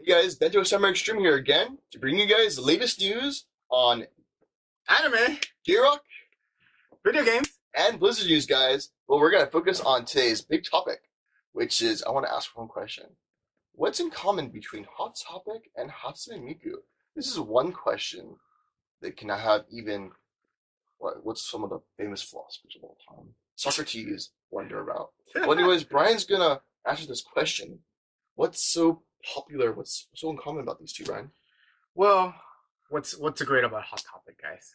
Hey guys, Bento Summer Xtreme here again to bring you guys the latest news on Anime, JRock video games. and Blizzard news, guys. Well, we're going to focus on today's big topic, which is I want to ask one question. What's in common between Hot Topic and Hatsune Miku? This is one question that can have even what's some of the famous philosophers of all time. Socrates wonder about. Well, anyways, Brian's going to answer this question. What's so popular? What's so in common about these two, Brian? Well, what's so great about Hot Topic, guys?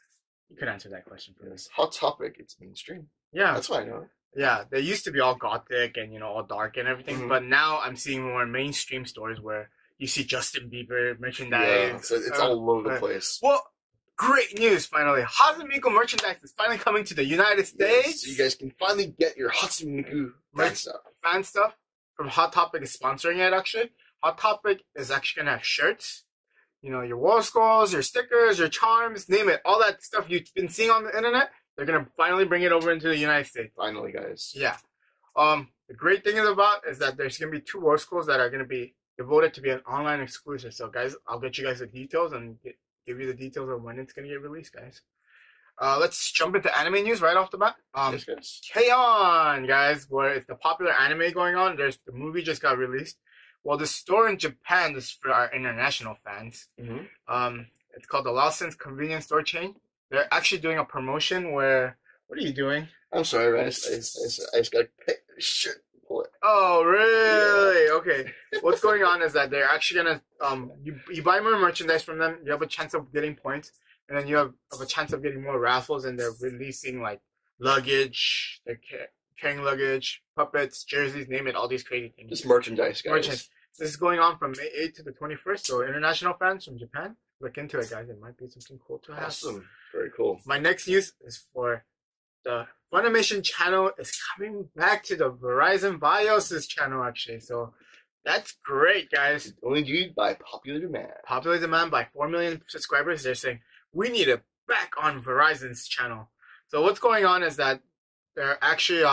You could answer that question for me. Hot Topic, it's mainstream. Yeah, That's what I know. yeah. They used to be all gothic and all dark and everything, Mhm. but now I'm seeing more mainstream stores where you see Justin Bieber merchandise. Yeah, so it's all over the place. Well, great news! Finally, Hatsune Miku merchandise is finally coming to the United States. Yes, so you guys can finally get your Hatsune Miku fan stuff from Hot Topic is sponsoring it. Actually, Hot Topic is actually gonna have shirts. Your wall scrolls, your stickers, your charms, name it. All that stuff you've been seeing on the internet, they're going to finally bring it over into the United States. Finally, guys. Yeah. The great thing is that there's going to be 2 wall scrolls that are going to be devoted to be an online exclusive. So, guys, I'll get you guys the details and give you the details of when it's going to get released, guys. Let's jump into anime news right off the bat. Yes, guys. K-On, guys, where it's the popular anime going on. The movie just got released. Well, the store in Japan is for our international fans. Mm-hmm. It's called the Lawson's Convenience Store Chain. They're actually doing a promotion where... What are you doing? I'm sorry, man. I just got shit. Pull it. Oh, really? Yeah. Okay. What's going on is that they're actually going to... You buy more merchandise from them, you have a chance of getting points, and then you have a chance of getting more raffles, and they're releasing, like, luggage, they're carrying luggage, puppets, jerseys, name it, all these crazy things. Just merchandise, guys. This is going on from May 8th to the 21st, so international fans from Japan, look into it, guys. It might be something cool to have. Awesome. Very cool. My next news is for the Funimation channel is coming back to the Verizon Bios' channel, actually. So that's great, guys. It's only due by popular demand. Popular demand by 4 million subscribers. They're saying, we need it back on Verizon's channel. So what's going on is that they're actually,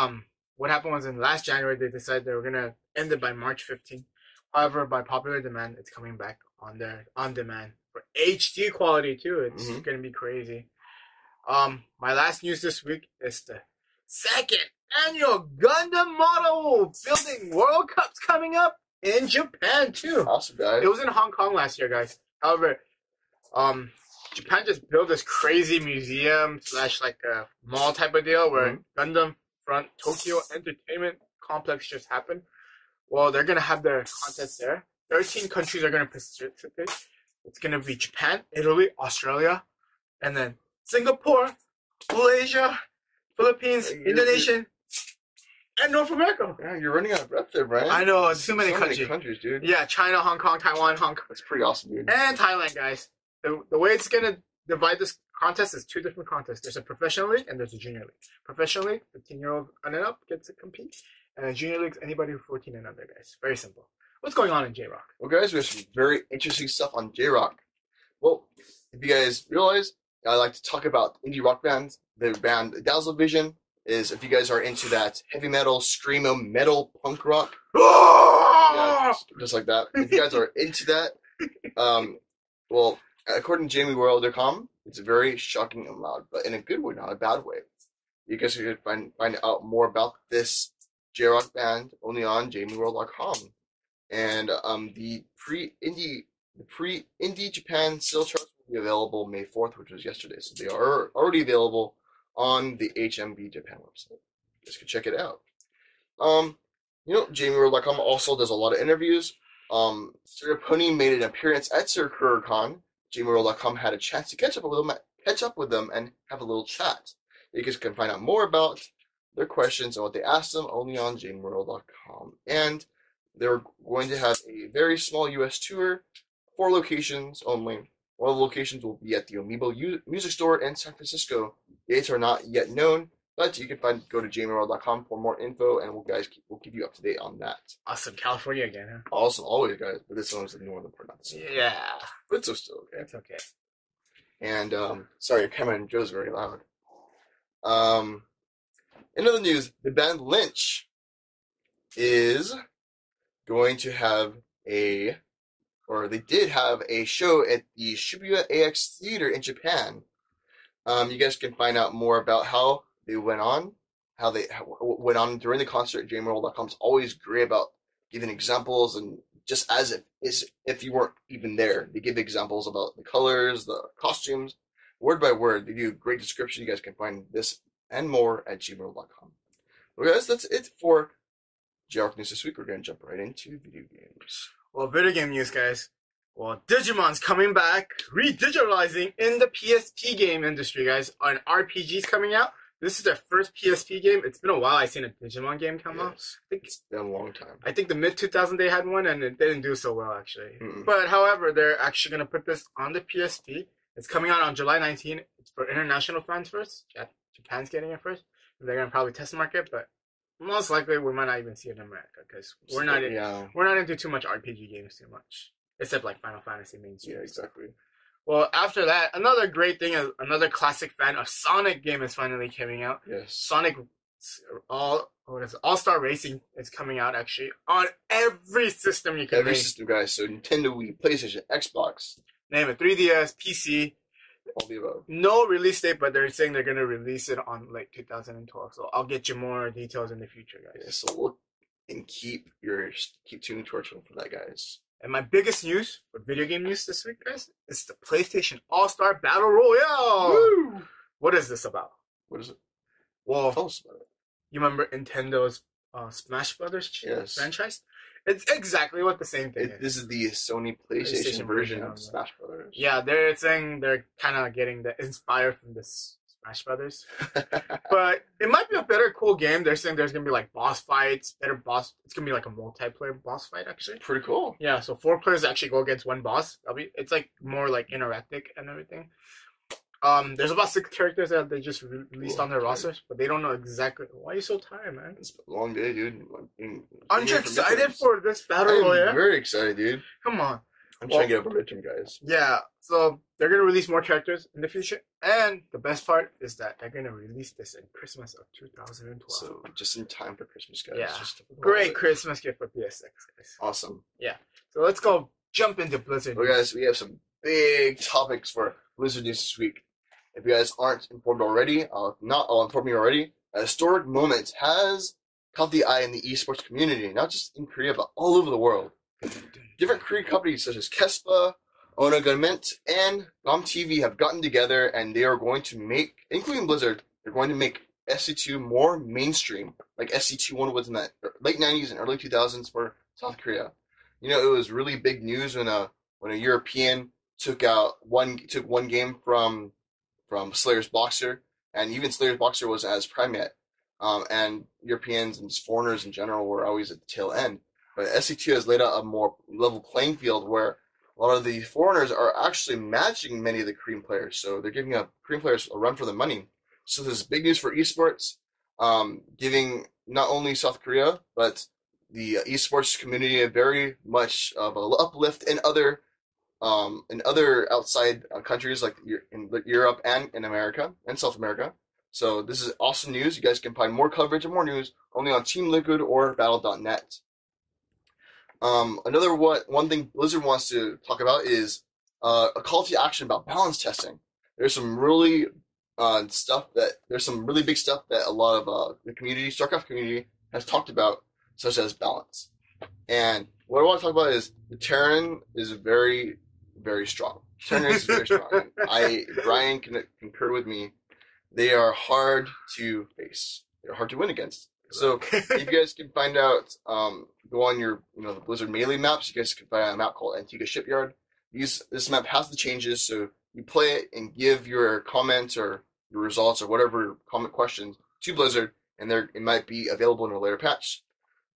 what happened was in last January, they decided they were going to end it by March 15th. However, by popular demand, it's coming back on demand for HD quality too. It's gonna be crazy. My last news this week is the 2nd annual Gundam Model Building World Cup's coming up in Japan too. Awesome, guys. It was in Hong Kong last year, guys. However, Japan just built this crazy museum / like a mall type of deal where Gundam Front Tokyo Entertainment Complex just happened. Well, they're going to have their contest there. 13 countries are going to participate. It's going to be Japan, Italy, Australia, and then Singapore, Malaysia, Philippines, Indonesia, and North America. Yeah, you're running out of breath there, Brian. I know, it's too many countries. Many countries, dude. Yeah, China, Hong Kong, Taiwan, Hong Kong. That's pretty awesome, dude. And Thailand, guys. The way it's going to divide this contest is 2 different contests. There's a professional league and there's a junior league. Professional league, 15-year-old and up gets to compete. And junior leagues, anybody who's 14 and under, guys. Very simple. What's going on in JRock? Well, guys, we have some very interesting stuff on JRock. Well, if you guys realize, I like to talk about indie rock bands. The band Dazzle Vision is, if you guys are into that heavy metal, screamo, metal, punk rock, yeah, just like that. If you guys are into that, well, according to JamieWorld.com, it's very shocking and loud, but in a good way, not a bad way. You guys can find out more about this JRock band only on JamieWorld.com. And the pre-indie Japan sales charts will be available May 4th, which was yesterday. So they are already available on the HMB Japan website. You guys can check it out. JamieWorld.com also does a lot of interviews. Sarah Pony made an appearance at SirKurCon. JamieWorld.com had a chance to catch up with them and have a little chat. You guys can find out more about their questions and what they asked them only on JamieWorld.com. And they're going to have a very small U.S. tour, 4 locations only. One of the locations will be at the Amiibo Music Store in San Francisco. Dates are not yet known, but you can go to JamieWorld.com for more info, and we'll keep you up to date on that. Awesome. California again, huh? Awesome, always, guys. But this one's the northern part, not the south. Yeah. But it's still okay. It's okay. And, sorry, Cameron and Joe's very loud. In other news, the band Lynch is going to have a or they did have a show at the Shibuya AX Theater in Japan. You guys can find out more about how they went on, went on during the concert. JRock.com is always great about giving examples, and just as if you weren't even there, they give examples about the colors, the costumes, word by word. They do a great description. You guys can find this and more at JRock.com. Well, guys, that's it for JRock News this week. We're going to jump right into video games. Well, video game news, guys. Well, Digimon's coming back, redigitalizing in the PSP game industry, guys. An RPG's coming out. This is their first PSP game. It's been a while I've seen a Digimon game come out. I think it's been a long time. I think the mid-2000s they had one, and it didn't do so well, actually. Mm-mm. But, however, they're actually going to put this on the PSP. It's coming out on July 19th. It's for international fans first. Japan's getting it first. They're going to probably test market, but most likely we might not even see it in America, because we're not into too much RPG games too much. Except like Final Fantasy mainstream. Yeah, exactly. Well, after that, another great thing is another classic fan of Sonic game is finally coming out. Yes. Sonic All-Star Racing is coming out actually on every system you can Every name. system, guys. So Nintendo Wii, PlayStation, Xbox. Name it. 3DS, PC. All the above. No release date, but they're saying they're going to release it on like 2012. So I'll get you more details in the future, guys. Yeah, so look and keep tuning to our channel for that, guys. And my biggest news for video game news this week, guys, is the PlayStation All-Star Battle Royale. Woo! What is this about? What is it? Well, Tell us about it. You remember Nintendo's Smash Brothers franchise? It's exactly what the same thing is. This is the Sony PlayStation version of Smash Brothers. Yeah, they're saying they're kind of getting inspired from this Smash Brothers. But it might be a better, cool game. They're saying there's going to be like boss fights, it's going to be like a multiplayer boss fight, actually. Pretty cool. Yeah, so 4 players actually go against one boss. It's like more like interactive and everything. There's about 6 characters that they just released on their rosters, but they don't know exactly. Why are you so tired, man? It's been a long day, dude. Aren't you excited for this battle royale? I'm very excited, dude. Come on. I'm trying to get over midterm, guys. Yeah, so they're going to release more characters in the future, and the best part is that they're going to release this in Christmas of 2012. So, just in time for Christmas, guys. Yeah, great Christmas gift for PS6, guys. Awesome. Yeah, so let's go jump into Blizzard. Well, guys, we have some big topics for Blizzard news this week. If you guys aren't informed already, I'll inform you already. A historic moment has caught the eye in the esports community, not just in Korea, but all over the world. Different Korean companies such as Kespa, Onagament, and GomTV have gotten together, and they are going to make, including Blizzard, they're going to make SC2 more mainstream, like SC2 was in the late 90s and early 2000s for South Korea. You know, it was really big news when a European took one game from Slayer's Boxer, and even Slayer's Boxer was as prime yet. And Europeans and just foreigners in general were always at the tail end. But SC2 has laid out a more level playing field where a lot of the foreigners are actually matching many of the Korean players. So they're giving Korean players a run for the money. So this is big news for esports, giving not only South Korea, but the esports community a very much of an uplift in other outside countries like in Europe and in America and South America. So this is awesome news. You guys can find more coverage and more news only on Team Liquid or Battle.net. One thing Blizzard wants to talk about is a call to action about balance testing. There's some really big stuff that a lot of the community, StarCraft community, has talked about, such as balance. And what I want to talk about is the Terran is very, very strong. Terran is very strong. Brian can concur with me. They are hard to face. They're hard to win against. So if you guys can find out, go on your the Blizzard Melee maps. You guys can find a map called Antigua Shipyard. This map has the changes, so you play it and give your comments or your results or whatever comment questions to Blizzard, and it might be available in a later patch.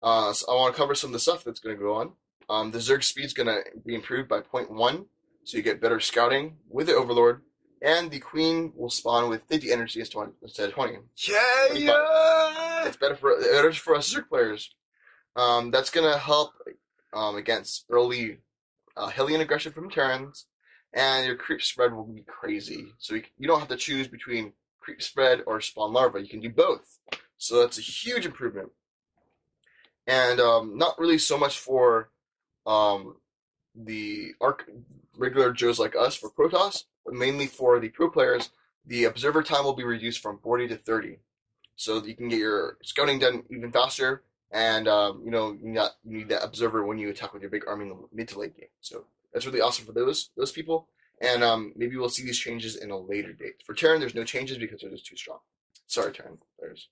So I want to cover some of the stuff that's going to go on. The Zerg speed's going to be improved by 0.1, so you get better scouting with the Overlord. And the Queen will spawn with 50 energy instead of 20. Yeah! It's better for us Zerg players. That's going to help against early Hellion aggression from Terrans. And your creep spread will be crazy. So you don't have to choose between creep spread or spawn larva. You can do both. So that's a huge improvement. And not really so much for the regular Joes like us for Protoss, but mainly for the pro players, the observer time will be reduced from 40 to 30, so that you can get your scouting done even faster. And you need that observer when you attack with your big army in the mid to late game. So that's really awesome for those people. And maybe we'll see these changes in a later date. For Terran, there's no changes because they're just too strong. Sorry, Terran players.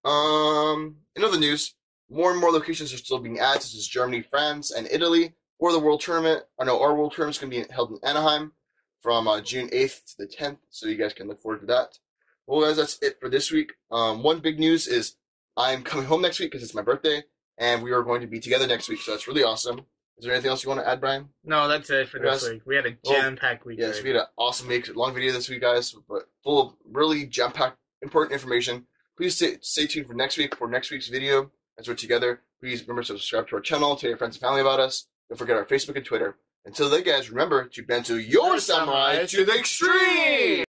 In other news, more and more locations are still being added, such as Germany, France, and Italy for the World Tournament. Our World Tournament is going to be held in Anaheim from June 8th to the 10th, so you guys can look forward to that. Well, guys, that's it for this week. One big news is I'm coming home next week because it's my birthday, and we are going to be together next week, so that's really awesome. Is there anything else you want to add, Brian? No, that's it for this week. We had a jam-packed week. Yes, we had an awesome week. Long video this week, guys, but full of really jam-packed important information. Please stay tuned for next week's video. As we're together, please remember to subscribe to our channel, tell your friends and family about us. Don't forget our Facebook and Twitter. Until then, guys, remember to Bento your samurai to the extreme!